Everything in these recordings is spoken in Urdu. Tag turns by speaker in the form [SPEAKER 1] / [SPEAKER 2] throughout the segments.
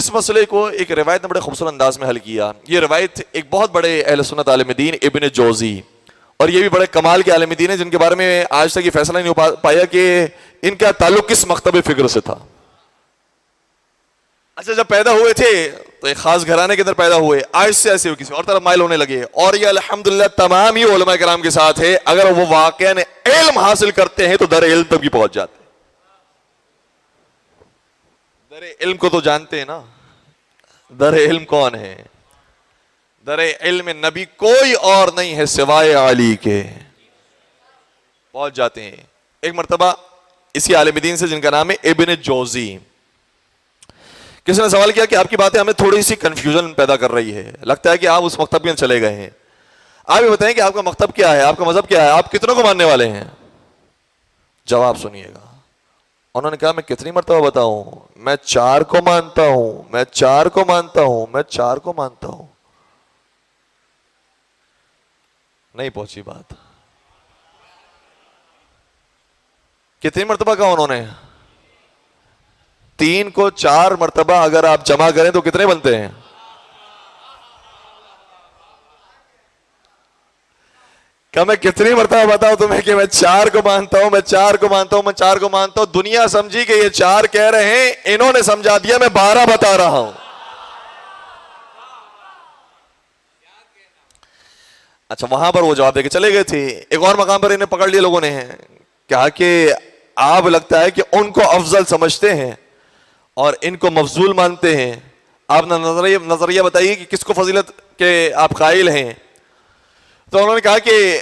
[SPEAKER 1] اس مسئلے کو ایک روایت نے بڑے خوبصورت انداز میں حل کیا. یہ روایت ایک بہت بڑے اہل سنت عالم دین ابن جوزی، اور یہ بھی بڑے کمال کے عالم دین ہیں جن کے بارے میں آج تک یہ فیصلہ نہیں ہو پایا کہ ان کا تعلق کس مکتب فکر سے تھا. اچھا جب پیدا ہوئے تھے تو ایک خاص گھرانے کے اندر پیدا ہوئے، آج سے ایسے کسی اور طرف مائل ہونے لگے، اور یہ الحمدللہ تمام ہی علماء کرام کے ساتھ ہے، اگر وہ واقعاً علم حاصل کرتے ہیں تو در علم تک بھی پہنچ جاتے ہیں. در علم کو تو جانتے ہیں نا، در علم کون ہے؟ در علم نبی کوئی اور نہیں ہے سوائے علی کے. پہنچ جاتے ہیں. ایک مرتبہ اسی عالم دین سے جن کا نام ہے ابن جوزی، کسی نے سوال کیا کہ آپ کی باتیں ہمیں تھوڑی سی کنفیوژن پیدا کر رہی ہے، لگتا ہے کہ آپ اس مکتب میں چلے گئے ہیں. آپ یہ بتائیں کہ آپ کا مکتب کیا ہے، آپ کا مذہب کیا ہے، آپ کتنوں کو ماننے والے ہیں؟ جواب سنیے گا. انہوں نے کہا میں کتنی مرتبہ بتاؤں، میں 4 کو مانتا ہوں، میں 4 کو مانتا ہوں، میں 4 کو مانتا ہوں. نہیں پہنچی بات. کتنی مرتبہ کہا انہوں نے؟ 3 کو 4 مرتبہ اگر آپ جمع کریں تو کتنے بنتے ہیں؟ کہ میں کتنی مرتبہ بتاؤں تمہیں کہ میں 4 کو مانتا ہوں، میں 4 کو مانتا ہوں، میں 4 کو مانتا ہوں. دنیا سمجھی کہ یہ 4 کہہ رہے ہیں، انہوں نے سمجھا دیا میں 12 بتا رہا ہوں. اچھا وہاں پر وہ جواب دے کے چلے گئے تھے. ایک اور مقام پر انہیں پکڑ لیا لوگوں نے، کہا کہ آپ لگتا ہے کہ ان کو افضل سمجھتے ہیں اور ان کو مفضول مانتے ہیں. آپ نے نظریہ بتائیے کہ کس کو فضیلت کے آپ قائل ہیں. تو انہوں نے کہا کہ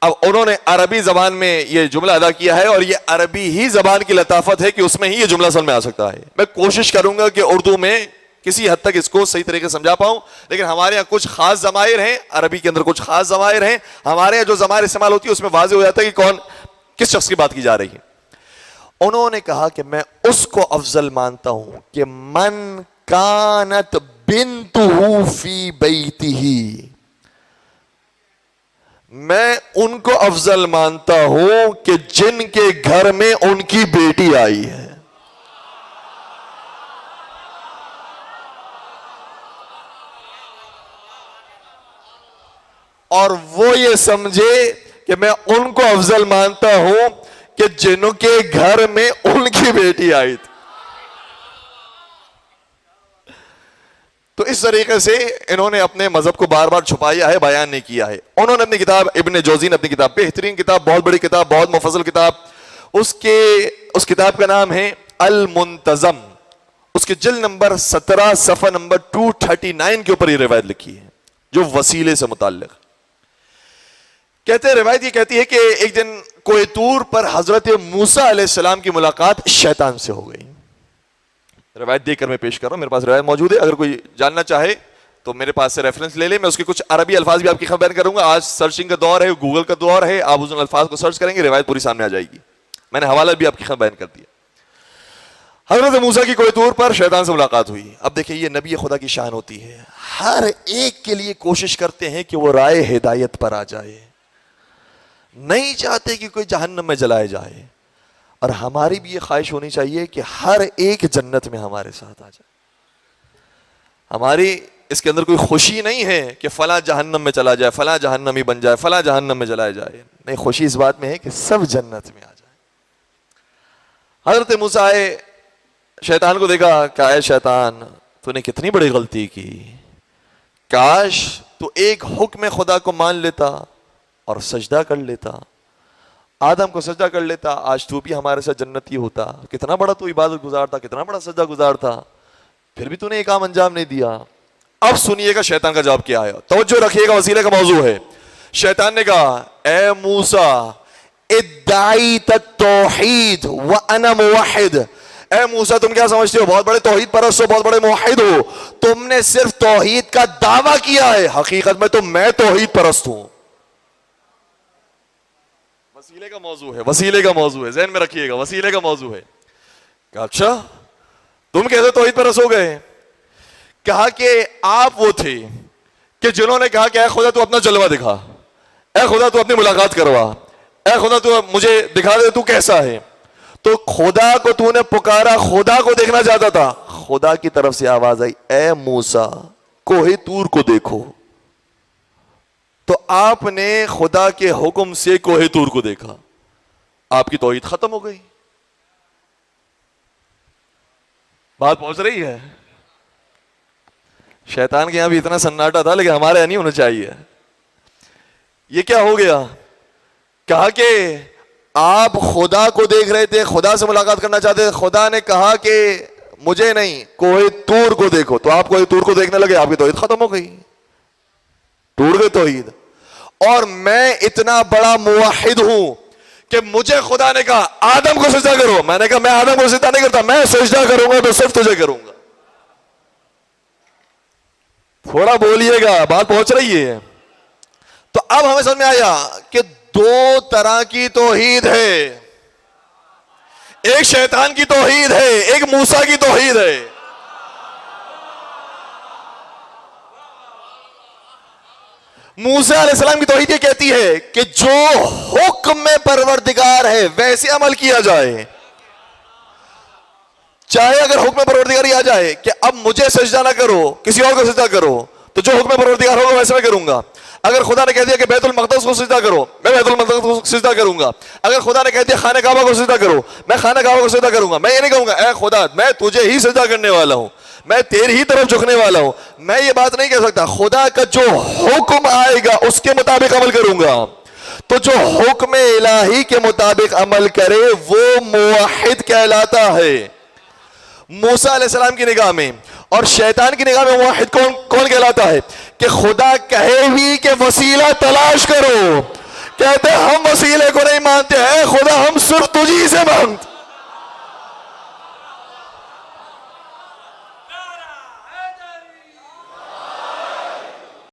[SPEAKER 1] اب انہوں نے عربی زبان میں یہ جملہ ادا کیا ہے، اور یہ عربی ہی زبان کی لطافت ہے کہ اس میں ہی یہ جملہ سمجھ میں آ سکتا ہے. میں کوشش کروں گا کہ اردو میں کسی حد تک اس کو صحیح طریقے سے سمجھا پاؤں، لیکن ہمارے یہاں کچھ خاص ضمائر ہیں، عربی کے اندر کچھ خاص ضمائر ہیں. ہمارے یہاں جو ضمائر استعمال ہوتی ہے اس میں واضح ہو جاتا ہے کہ کون کس شخص کی بات کی جا رہی ہے. انہوں نے کہا کہ میں اس کو افضل مانتا ہوں کہ من کانت بنتہ فی بیتہ، میں ان کو افضل مانتا ہوں کہ جن کے گھر میں ان کی بیٹی آئی ہے. اور وہ یہ سمجھے کہ میں ان کو افضل مانتا ہوں کہ جنوں کے گھر میں ان کی بیٹی آئی تھی. تو اس طریقے سے انہوں نے اپنے مذہب کو بار بار چھپایا ہے، بیان نہیں کیا ہے. انہوں نے اپنی کتاب، ابن جوزی نے اپنی کتاب، بہترین کتاب، بہت بڑی کتاب، بہت مفصل کتاب، اس کتاب کا نام ہے المنتظم. اس کے جلد نمبر 17 صفحہ نمبر 239 کے اوپر یہ روایت لکھی ہے جو وسیلے سے متعلق. کہتے ہیں روایت یہ کہتی ہے کہ ایک دن کوہ طور پر حضرت موسیٰ علیہ السلام کی ملاقات شیطان سے ہو گئی. روایت دیکھ کر میں پیش کر رہا ہوں، میرے پاس روایت موجود ہے، اگر کوئی جاننا چاہے تو میرے پاس سے ریفرنس لے لے. میں اس کے کچھ عربی الفاظ بھی آپ کی خبر بیان کروں گا. آج سرچنگ کا دور ہے، گوگل کا دور ہے، آپ ان الفاظ کو سرچ کریں گے، روایت پوری سامنے آ جائے گی. میں نے حوالہ بھی آپ کی خبر بیان کر دیا. حضرت موسیٰ کی کوہ طور پر شیطان سے ملاقات ہوئی. اب دیکھیں یہ نبی خدا کی شان ہوتی ہے، ہر ایک کے لیے کوشش کرتے ہیں کہ وہ رائے ہدایت پر آ جائے، نہیں چاہتے کہ کوئی جہنم میں جلائے جائے. اور ہماری بھی یہ خواہش ہونی چاہیے کہ ہر ایک جنت میں ہمارے ساتھ آ جائے. ہماری اس کے اندر کوئی خوشی نہیں ہے کہ فلاں جہنم میں چلا جائے، فلاں جہنمی بن جائے، فلاں جہنم میں جلایا جائے. نہیں، خوشی اس بات میں ہے کہ سب جنت میں آ جائے. حضرت موسیٰ آئے، شیطان کو دیکھا کہ اے شیطان تو نے کتنی بڑی غلطی کی، کاش تو ایک حکم خدا کو مان لیتا اور سجدہ کر لیتا، آدم کو سجدہ کر لیتا، آج تو بھی ہمارے ساتھ جنتی ہوتا. کتنا بڑا تو عبادت گزار تھا، کتنا بڑا سجدہ گزار تھا، پھر بھی تو نے ایک کام انجام نہیں دیا. اب سنیے گا شیطان کا جواب کیا ہے، توجہ رکھیے گا، وسیلے کا موضوع ہے. شیطان نے کہا اے موسیٰ ادعیت التوحید وانا موحد، اے موسیٰ تم کیا سمجھتے ہو، بہت بڑے توحید پرست ہو، بہت بڑے موحد ہو، تم نے صرف توحید کا دعویٰ کیا ہے، حقیقت میں تو میں توحید پرست ہوں. وسیلے کا موضوع ہے، وسیلے کا موضوع ہے، ذہن میں رکھیے گا، وسیلے کا موضوع ہے. کہا اچھا تم کیسے توحید پرست ہو گئے؟ کہا کہ آپ وہ تھے کہ جنہوں نے کہا کہ اے خدا تو اپنا جلوہ دکھا، اے خدا تو اپنی ملاقات کروا، اے خدا تو مجھے دکھا دے تو کیسا ہے. تو خدا کو تو نے پکارا، خدا کو دیکھنا چاہتا تھا، خدا کی طرف سے آواز آئی اے موسیٰ کوہ طور کو دیکھو. تو آپ نے خدا کے حکم سے کوہ طور کو دیکھا, آپ کی توحید ختم ہو گئی. بات پہنچ رہی ہے؟ شیطان کے یہاں بھی اتنا سناٹا تھا, لیکن ہمارے یہاں نہیں ہونا چاہیے. یہ کیا ہو گیا؟ کہا کہ آپ خدا کو دیکھ رہے تھے, خدا سے ملاقات کرنا چاہتے تھے, خدا نے کہا کہ مجھے نہیں کوہ طور کو دیکھو. تو آپ کوہ طور کو دیکھنے لگے, آپ کی توحید ختم ہو گئی, ٹوٹ گئی توحید. اور میں اتنا بڑا موحد ہوں کہ مجھے خدا نے کہا آدم کو سجدہ کرو, میں نے کہا میں آدم کو سجدہ نہیں کرتا, میں سجدہ کروں گا تو صرف تجھے کروں گا. تھوڑا بولیے گا, بات پہنچ رہی ہے؟ تو اب ہمیں سمجھ میں آیا کہ دو طرح کی توحید ہے, ایک شیطان کی توحید ہے, ایک موسیٰ کی توحید ہے. موسیٰ علیہ السلام کی توحید یہ کہتی ہے کہ جو حکم پروردگار ہے ویسے عمل کیا جائے. چاہے اگر حکم پروردگار آ جائے کہ اب مجھے سجدہ نہ کرو, کسی اور کو سجدہ کرو, تو جو حکم پروردگار ہوگا ویسے میں کروں گا. اگر خدا نے کہہ دیا کہ بیت المقدس کو سجدہ کرو, میں بیت المقدس کو سجدہ کروں گا. اگر خدا نے کہہ دیا خانہ کعبہ کو سجدہ کرو, میں خانہ کعبہ کو سجدہ کروں گا. میں یہ نہیں کہوں گا اے خدا میں تجھے ہی سجدہ کرنے والا ہوں, میں تیری ہی طرف جھکنے والا ہوں. میں یہ بات نہیں کہہ سکتا. خدا کا جو حکم آئے گا اس کے مطابق عمل کروں گا. تو جو حکم الہی کے مطابق عمل کرے وہ موحد کہلاتا ہے موسیٰ علیہ السلام کی نگاہ میں. اور شیطان کی نگاہ میں موحد کون کہلاتا ہے؟ کہ خدا کہے بھی کہ وسیلہ تلاش کرو, کہتے ہم وسیلے کو نہیں مانتے, اے خدا ہم صرف تجھی سے مانگتے.